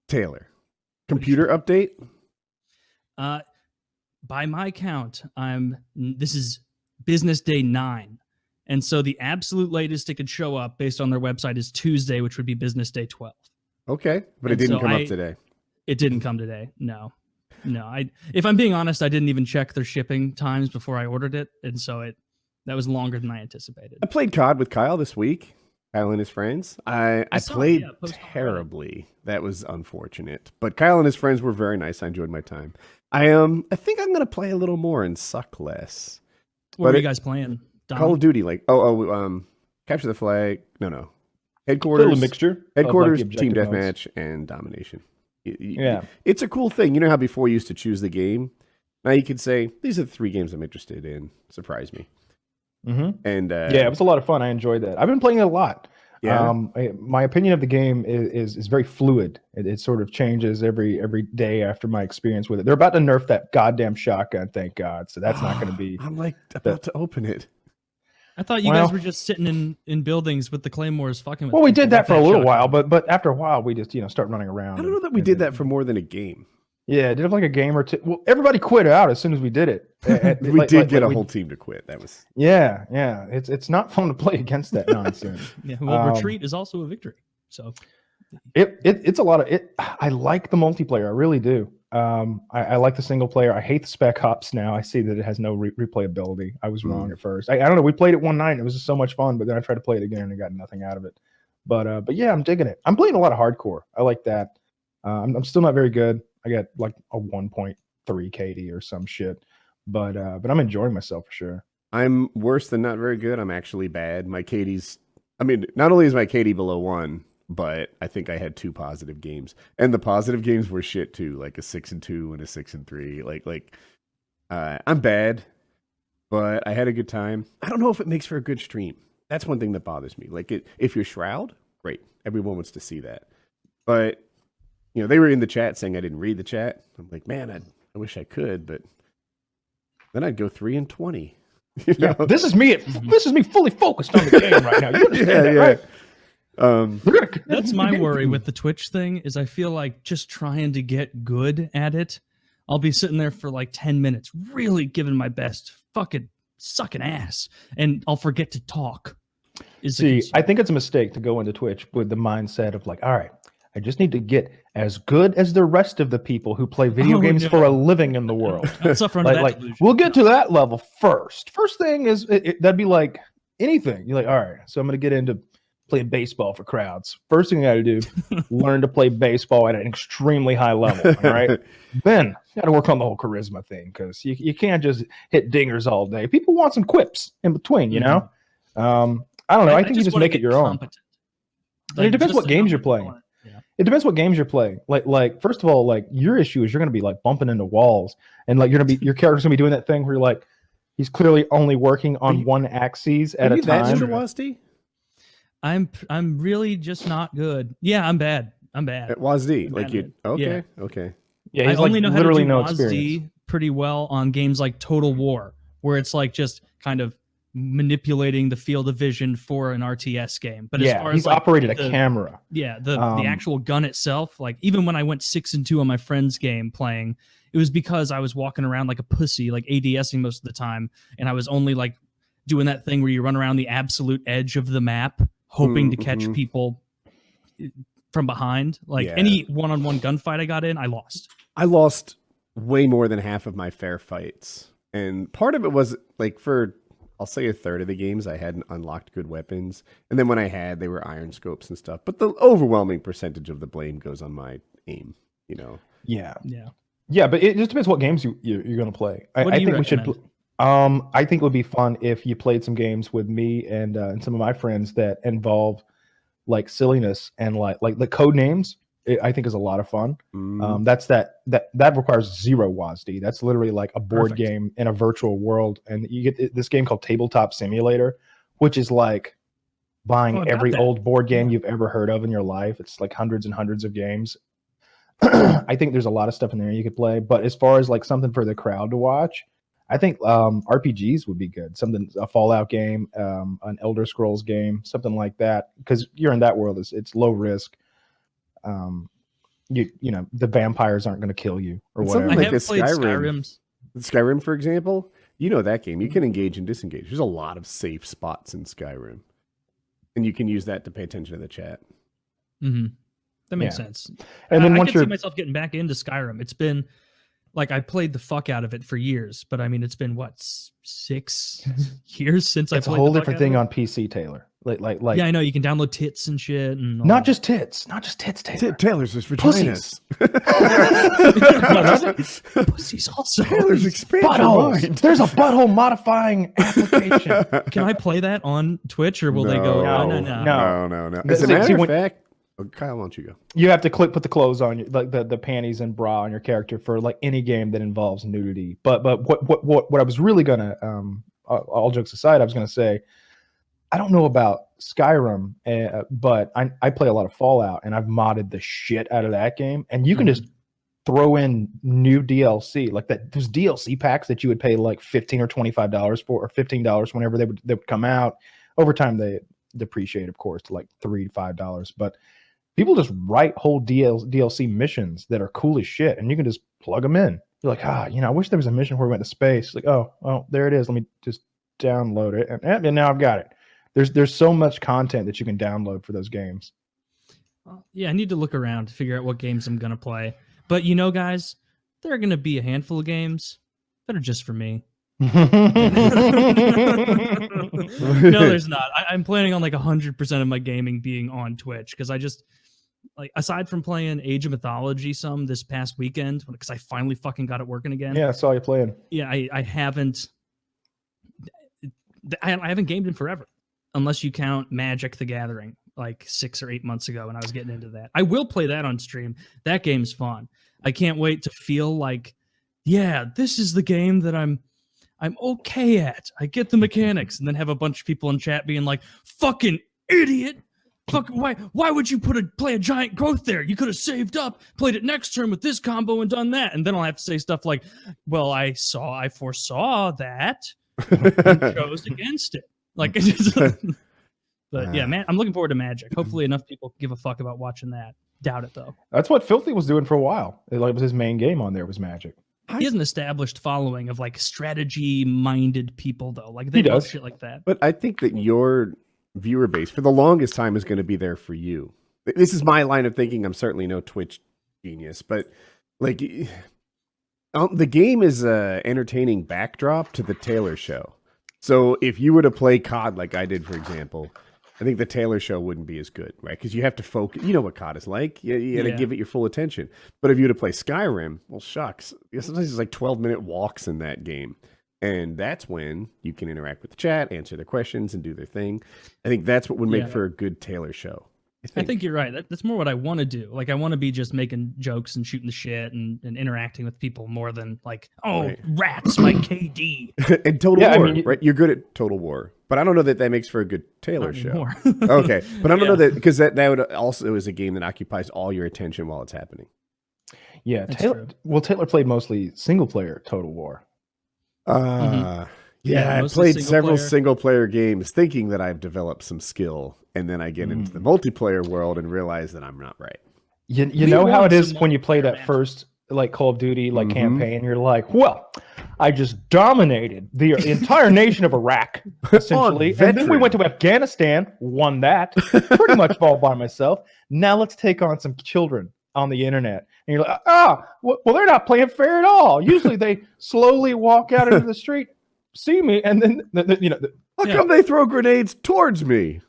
Taylor, computer update? By my count, this is business day 9. And so the absolute latest it could show up based on their website is Tuesday, which would be business day 12. Okay, but it didn't come up today. It didn't come today. No. If I'm being honest, I didn't even check their shipping times before I ordered it, and so that was longer than I anticipated. I played COD with Kyle this week. Kyle and his friends. I played terribly. That was unfortunate. But Kyle and his friends were very nice. I enjoyed my time. I think I'm gonna play a little more and suck less. What are you guys playing? Call of Duty, like capture the flag. No. Headquarters. Still a mixture. Headquarters, team deathmatch, and domination. Yeah, it's a cool thing. You know how before you used to choose the game. Now you could say these are the 3 games I'm interested in. Surprise me. Mm-hmm. And yeah, it was a lot of fun. I enjoyed that. I've been playing it a lot. Yeah. My opinion of the game is very fluid. It sort of changes every day after my experience with it. They're about to nerf that goddamn shotgun, thank God. So that's not going to be. I'm like about to open it. I thought you guys were just sitting in buildings with the claymores fucking with we did that for a little while, but after a while we just start running around. I don't know that we did that for more than a game. Yeah, did it like a game or two. Well, everybody quit out as soon as we did it. We did get a whole team to quit. That was yeah. It's not fun to play against that nonsense. Yeah, well, retreat is also a victory. So it's a lot of it. I like the multiplayer. I really do. I like the single player. I hate the Spec Ops now. I see that it has no replayability. I was wrong at first. I don't know. We played it one night. It was just so much fun, but then I tried to play it again and I got nothing out of it. But yeah, I'm digging it. I'm playing a lot of hardcore. I like that. I'm still not very good. I got like a 1.3 KD or some shit, but I'm enjoying myself for sure. I'm worse than not very good. I'm actually bad. My KD's, not only is my KD below 1, but I think I had 2 positive games, and the positive games were shit too, like a 6-2 and a 6-3. I'm bad, but I had a good time. I don't know if it makes for a good stream. That's one thing that bothers me. If you're Shroud, great. Everyone wants to see that, but. They were in the chat saying I didn't read the chat. I'm like, man, I wish I could, but then I'd go 3-20. Yeah, this is me. This is me fully focused on the game right now. You understand that, right? That's my worry with the Twitch thing. Is I feel like just trying to get good at it. I'll be sitting there for like 10 minutes, really giving my best, fucking sucking ass, and I'll forget to talk. See, I think it's a mistake to go into Twitch with the mindset of like, all right, I just need to get as good as the rest of the people who play video games for a living in the world. We'll get to that level first. First thing is that'd be like anything. You're like, all right, so I'm going to get into playing baseball for crowds. First thing I got to do, learn to play baseball at an extremely high level. All right, then got to work on the whole charisma thing because you can't just hit dingers all day. People want some quips in between, you know. I don't know. I think you just make it your own. It depends what games you're playing. It depends what games you're playing. Like first of all, like your issue is you're going to be like bumping into walls, and like your character's going to be doing that thing where you're like, he's clearly only working on one axis at a time. I'm really just not good. Yeah, I'm bad. At WASD, like you. Okay, yeah. Okay. Yeah, I only know how to do WASD pretty well on games like Total War, where it's like just kind of manipulating the field of vision for an RTS game. But as far he's as operated a camera. Yeah, the actual gun itself, like even when I went 6-2 on my friend's game playing, it was because I was walking around like a pussy, like ADSing most of the time, and I was only like doing that thing where you run around the absolute edge of the map, hoping to catch people from behind. Like any one-on-one gunfight I got in, I lost. I lost way more than half of my fair fights, and part of it was like for I'll say a third of the games I hadn't unlocked good weapons. And then when I had, they were iron scopes and stuff. But the overwhelming percentage of the blame goes on my aim, Yeah, but it just depends what games you're going to play. I think we should. I think it would be fun if you played some games with me and some of my friends that involve like silliness and like the code names. I think is a lot of fun. That requires 0 WASD. That's literally like a board game in a virtual world, and you get this game called Tabletop Simulator, which is like buying every old board game you've ever heard of in your life. It's like hundreds and hundreds of games. I think there's a lot of stuff in there you could play, but as far as like something for the crowd to watch, I think RPGs would be good. A Fallout game, an Elder Scrolls game, something like that, because you're in that world. It's low risk. you know, the vampires aren't going to kill you or whatever. Something I like have the played Skyrim. Skyrim, for example, you know that game. You Mm-hmm. can engage and disengage. There's a lot of safe spots in Skyrim, and you can use that to pay attention to the chat. Mm-hmm. That makes Yeah. sense. And then I once can see you're myself getting back into Skyrim. It's been like I played the fuck out of it for years, but I mean, it's been what 6 years since I it's a played. whole the fuck different out of thing it. on PC, Taylor. Like Yeah, I know you can download tits and shit, and all not that. just tits, Taylor. Taylor's just Pussies. Pussies also. Taylor's expand your Buttholes. mind. There's a butthole modifying application. Can I play that on Twitch, or will they go? No. No. As a See, matter of when- fact, Kyle, why don't you go? You have to put the clothes on, like the panties and bra on your character for like any game that involves nudity. But what I was really gonna all jokes aside, I was gonna say, I don't know about Skyrim, but I play a lot of Fallout, and I've modded the shit out of that game, and you can just throw in new DLC like that. Those DLC packs that you would pay like $15 or $25 for, or $15 whenever they would come out. Over time, they depreciate, of course, to like $3 to $5, but people just write whole DLC missions that are cool as shit, and you can just plug them in. You're like, I wish there was a mission where we went to space. Like, oh, there it is. Let me just download it, and now I've got it. There's so much content that you can download for those games. Yeah, I need to look around to figure out what games I'm gonna play. But guys, there are gonna be a handful of games that are just for me. No, there's not. I'm planning on like 100% of my gaming being on Twitch, because I just like, aside from playing Age of Mythology some this past weekend, because I finally fucking got it working again. Yeah, I saw you playing. Yeah, I haven't gamed in forever, unless you count Magic the Gathering, like 6 or 8 months ago, and I was getting into that. I will play that on stream. That game's fun. I can't wait to feel like, yeah, this is the game that I'm okay at. I get the mechanics, and then have a bunch of people in chat being like, fucking idiot. Fuck, why would you play a giant growth there? You could have saved up, played it next turn with this combo and done that. And then I'll have to say stuff like, well, I foresaw that and chose against it. Like, but yeah, man, I'm looking forward to Magic. Hopefully enough people give a fuck about watching that. Doubt it though. That's what Filthy was doing for a while. It was his main game on there was Magic. He has an established following of like strategy-minded people though. Like they love shit like that. But I think that your viewer base for the longest time is going to be there for you. This is my line of thinking. I'm certainly no Twitch genius, but like the game is a entertaining backdrop to the Taylor show. So if you were to play COD like I did, for example, I think the Taylor show wouldn't be as good, right? Because you have to focus. You know what COD is like. You got to give it your full attention. But if you were to play Skyrim, well, shucks. Sometimes there's like 12-minute walks in that game. And that's when you can interact with the chat, answer their questions, and do their thing. I think that's what would make for a good Taylor show. I think you're right. That's more what I want to do. Like, I want to be just making jokes and shooting the shit and interacting with people more than like, rats, my KD. And Total War, right? You're good at Total War. But I don't know that makes for a good Taylor show. Okay. But I don't know that, because that would also is a game that occupies all your attention while it's happening. Yeah. Taylor played mostly single-player Total War. Yeah, I played several single-player games thinking that I've developed some skill, and then I get into the multiplayer world and realize that I'm not right. You know how it is when you play that first like Call of Duty campaign, you're like, well, I just dominated the entire nation of Iraq, essentially. And then we went to Afghanistan, won that, pretty much all by myself. Now let's take on some children on the internet. And you're like, well, they're not playing fair at all. Usually they slowly walk out into the street, see me, and then, how come they throw grenades towards me?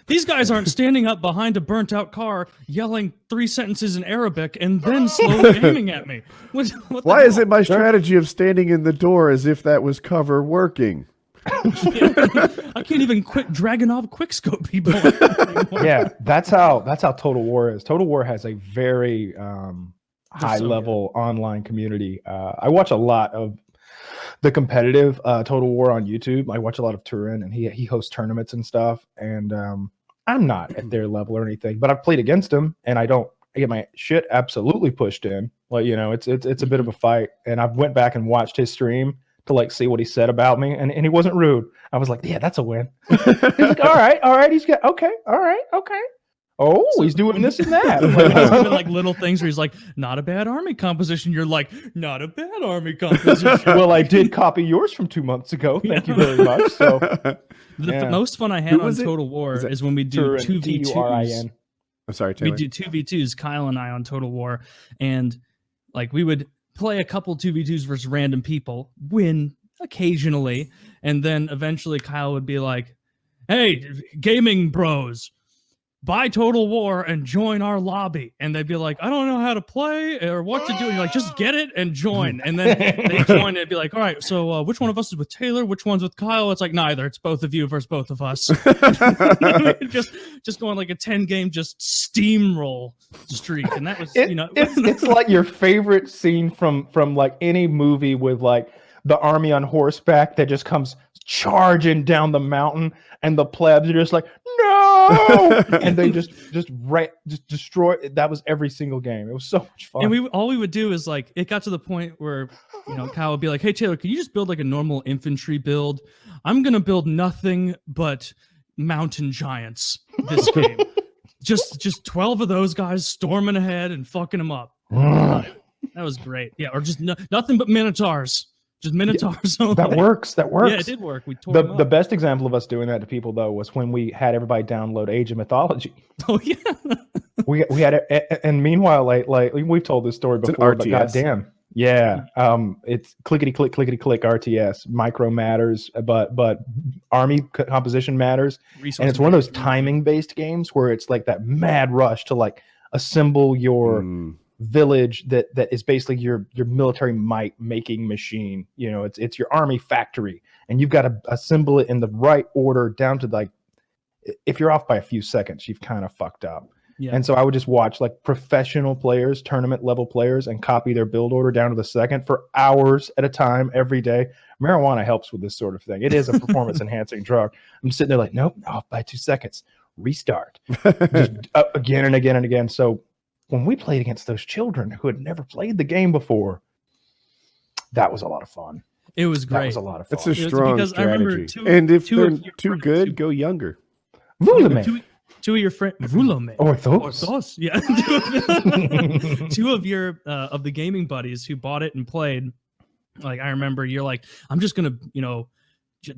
These guys aren't standing up behind a burnt out car yelling 3 sentences in Arabic and then slowly aiming at me. Why isn't my strategy of standing in the door as if that was cover working? I can't even Dragunov quickscope people. Yeah, that's how Total War is. Total War has a very high level online community. I watch a lot of the competitive Total War on YouTube. I watch a lot of Turin, and he hosts tournaments and stuff. And I'm not at their level or anything, but I've played against him, and I get my shit absolutely pushed in. Like, it's a bit of a fight. And I went back and watched his stream to see what he said about me, and he wasn't rude. I was like, yeah, that's a win. He's like, all right, he's got okay, all right, okay. oh, he's doing this and that. Even like little things where he's like, not a bad army composition. You're like, not a bad army composition. Well, I did copy yours from 2 months ago. Thank you very much. So the most fun I had on Total War is when we do 2v2s. I'm sorry, Taylor. We do 2v2s, Kyle and I, on Total War, and like we would play a couple 2v2s versus random people, win occasionally, and then eventually Kyle would be like, hey, gaming bros, buy Total War and join our lobby. And they'd be like, I don't know how to play or what to do. And you're like, just get it and join. And then they join and it'd be like, all right, so which one of us is with Taylor? Which one's with Kyle? It's like, neither. It's both of you versus both of us. just going like a 10-game just steamroll streak. And that was, it's like your favorite scene from like any movie with like the army on horseback that just comes charging down the mountain and the plebs are just like, no, and they just destroy. That was every single game. It was so much fun. And all we would do is like, it got to the point where Kyle would be like, hey Taylor, can you just build like a normal infantry build? I'm gonna build nothing but mountain giants this game. just 12 of those guys storming ahead and fucking them up. That was great. Yeah, or just nothing but minotaurs. Just minotaurs. Yeah, that works. That works. Yeah, it did work. We tore the best example of us doing that to people though was when we had everybody download Age of Mythology. Oh yeah. we had it, and meanwhile, like we've told this story before, but goddamn, yeah, it's clickety click RTS. Micro matters, but army composition matters, and it's one of those timing based games where it's like that mad rush to like assemble your village that is basically your military might making machine. It's your army factory, and you've got to assemble it in the right order down to like, if you're off by a few seconds, you've kind of fucked up. Yeah. And so I would just watch like professional players, tournament level players, and copy their build order down to the second for hours at a time every day. Marijuana helps with this sort of thing. It is a performance enhancing drug. I'm sitting there like, nope, off by 2 seconds, restart, just again and again and again. So when we played against those children who had never played the game before, that was a lot to It was great. That was a lot of fun. It's a strong strategy. And if they're too good, go younger. Two of your friends, Orthos. Yeah. Two of your of the gaming buddies who bought it and played. Like I remember, you're like, I'm just gonna,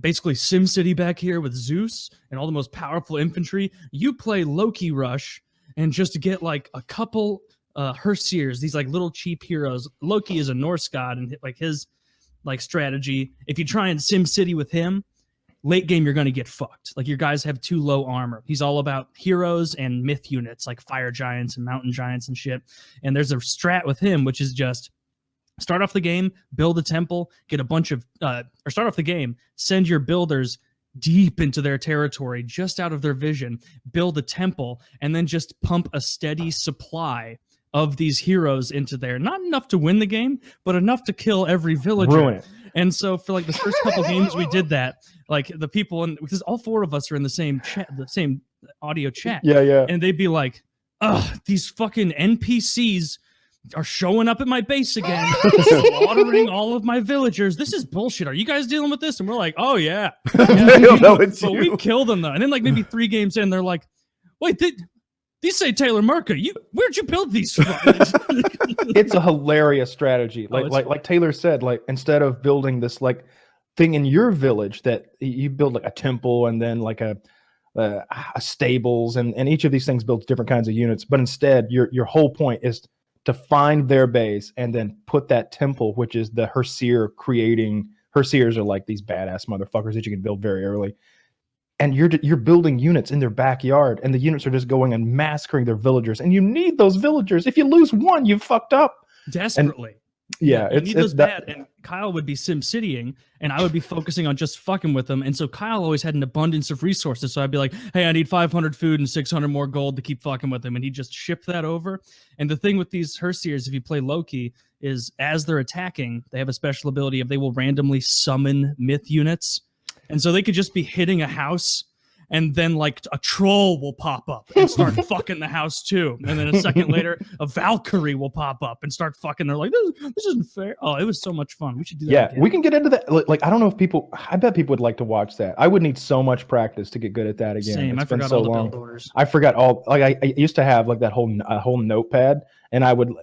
basically SimCity back here with Zeus and all the most powerful infantry. You play Loki Rush and just get like a couple Herseers, these like little cheap heroes. Loki is a Norse god, and like his like strategy, if you try and SimCity with him, late game you're going to get fucked. Like your guys have too low armor. He's all about heroes and myth units like fire giants and mountain giants and shit. And there's a strat with him, which is just start off the game, build a temple, get a bunch of or start off the game, send your builders deep into their territory, just out of their vision, build a temple, and then just pump a steady supply of these heroes into there. Not enough to win the game, but enough to kill every villager. Ruin it. And so for like the first couple games we did that, like the people, because all four of us are in the same chat, the same audio chat. Yeah. And they'd be like, ugh, these fucking NPCs are showing up at my base again, slaughtering all of my villagers. This is bullshit. Are you guys dealing with this? And we're like, oh yeah. They don't know it's but you. we killed them though. And then like maybe 3 games in, they're like, wait, these say Taylor Merca. Where'd you build these from? It's a hilarious strategy. Like Taylor said, like instead of building this like thing in your village that you build like a temple and then like a stables and each of these things builds different kinds of units. But instead, your whole point is to find their base and then put that temple, which is the Herseer creating. Herseers are like these badass motherfuckers that you can build very early. And you're building units in their backyard, and the units are just going and massacring their villagers. And you need those villagers. If you lose one, you've fucked up. Desperately. Yeah, you need those bad. And Kyle would be SimCitying, and I would be focusing on just fucking with them. And so Kyle always had an abundance of resources. So I'd be like, hey, I need 500 food and 600 more gold to keep fucking with him. And he'd just ship that over. And the thing with these Herseers, if you play Loki, is as they're attacking, they have a special ability of they will randomly summon myth units. And so they could just be hitting a house and then like a troll will pop up and start fucking the house too, and then a second later a Valkyrie will pop up and start fucking. They're like, this isn't fair. Oh, it was so much fun. We should do that. Yeah, again. we can get into that. Like, I don't know if people. I bet people would like to watch that. I would need so much practice to get good at that again. Same. It's I been forgot so all the long. build orders. I forgot all. Like I used to have like that whole notepad, and I would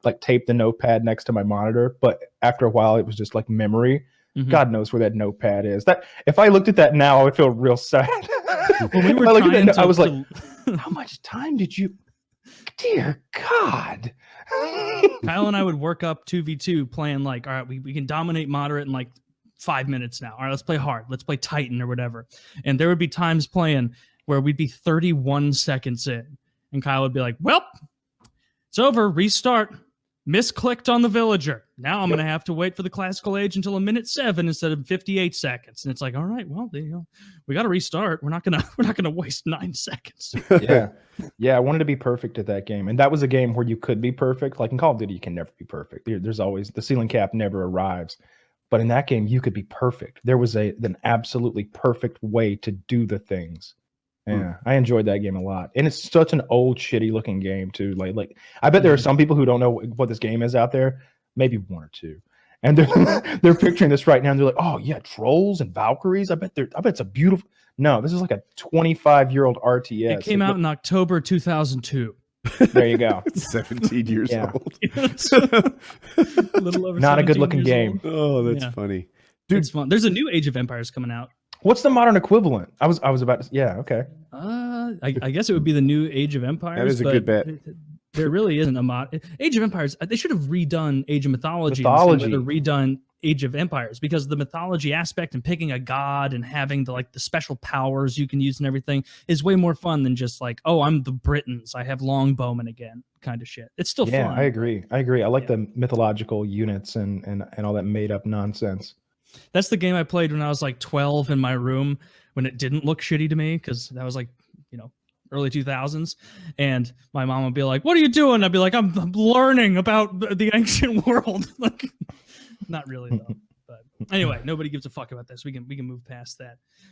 like tape the notepad next to my monitor. But after a while, it was just like memory. Mhm. God knows where that notepad is. That if I looked at that now, I would feel real sad. When we were I looked at trying that, to, I was like, how much time did you? Dear God. Kyle and I would work up 2v2 playing like, all right, we can dominate moderate in like 5 minutes now. All right, let's play hard. Let's play Titan or whatever. And there would be times playing where we'd be 31 seconds in. And Kyle would be like, well, it's over. Restart. Misclicked on the villager. Now I'm going to have to wait for the classical age until 1:07 instead of 58 seconds. And it's like, all right, well, we got to restart. We're not going to waste 9 seconds. Yeah. I wanted to be perfect at that game. And that was a game where you could be perfect. Like in Call of Duty, you can never be perfect. There's always the ceiling cap never arrives. But in that game, you could be perfect. There was an absolutely perfect way to do the things. Yeah, I enjoyed that game a lot, and it's such an old, shitty-looking game too. Like I bet there are some people who don't know what this game is out there, maybe one or two, and they're picturing this right now, and they're like, "Oh yeah, trolls and Valkyries." I bet it's a beautiful. No, this is like a 25-year-old RTS. It came out in October 2002. There you go. 17 years old. A little over. Not a good-looking game. Oh, that's funny, dude. It's fun. There's a new Age of Empires coming out. What's the modern equivalent? I was about to. Yeah, okay. I guess it would be the new Age of Empires. That is a good bet. There really isn't a mod. Age of Empires. They should have redone Age of Mythology. They're redone Age of Empires, because the mythology aspect and picking a god and having the special powers you can use and everything is way more fun than just like, oh, I'm the Britons, I have longbowmen again kind of shit. It's still fun. Yeah, I agree. I like the mythological units and all that made up nonsense. That's the game I played when I was like 12 in my room, when it didn't look shitty to me, because that was like, early 2000s. And my mom would be like, what are you doing? I'd be like, I'm learning about the ancient world. Like, not really though. But anyway, nobody gives a fuck about this. We can move past that.